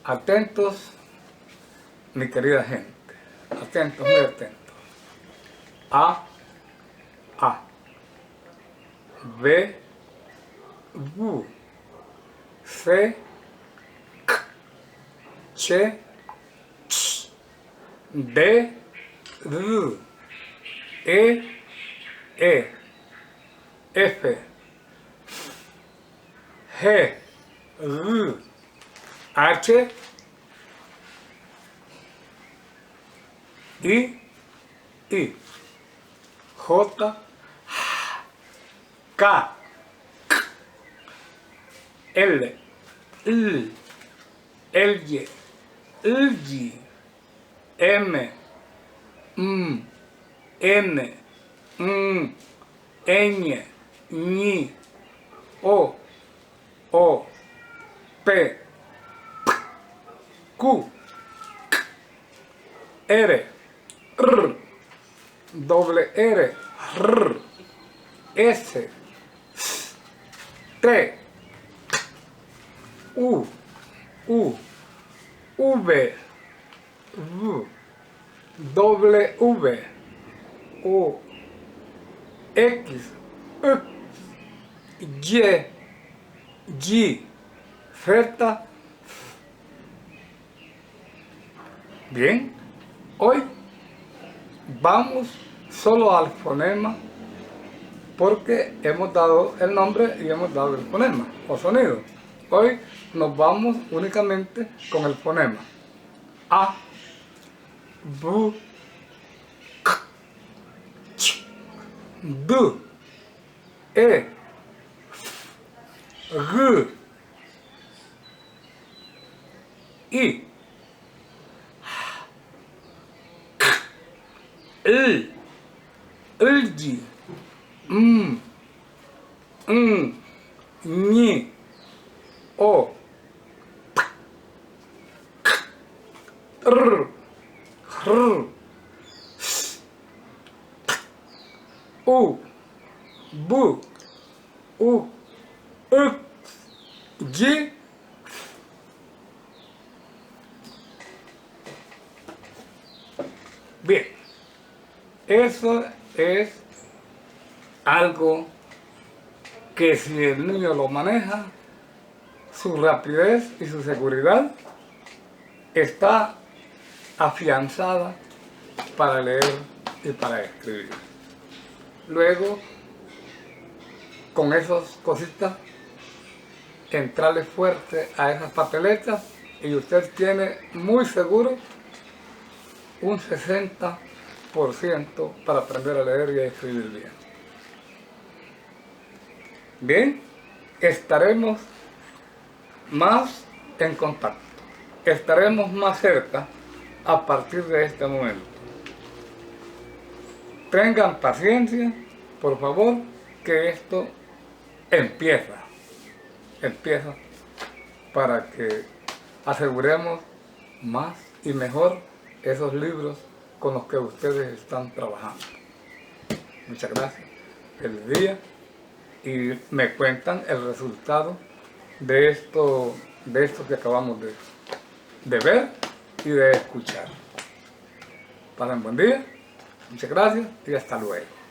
Atentos, mi querida gente. Atentos, muy atentos. A, B, B, C, K, Ch, Ch, D, D, E, F, G, R, H, I, J, K, L, L, L, M, N, Ñ, Ñ, O, P, Q, R, doble R, S, T, U, V, W, O, X, Y, Z. Bien, hoy vamos solo al fonema porque hemos dado el nombre y hemos dado el fonema o sonido. Hoy nos vamos únicamente con el fonema A, B, K, Ch, D, E, G, I, L, J, Ñ, O, P, K, R, S, T, U, B, U, X, Y. Bien, eso es algo que si el niño lo maneja, su rapidez y su seguridad está afianzada para leer y para escribir. Luego, con esas cositas, entrarle fuerte a esas papeletas y usted tiene muy seguro un 60% para aprender a leer y a escribir bien. Bien, estaremos más en contacto, estaremos más cerca a partir de este momento. Tengan paciencia, por favor, que esto empieza para que aseguremos más y mejor esos libros con los que ustedes están trabajando. Muchas gracias. Feliz día. Y me cuentan el resultado de esto que acabamos de ver y de escuchar. Pasen buen día. Muchas gracias y hasta luego.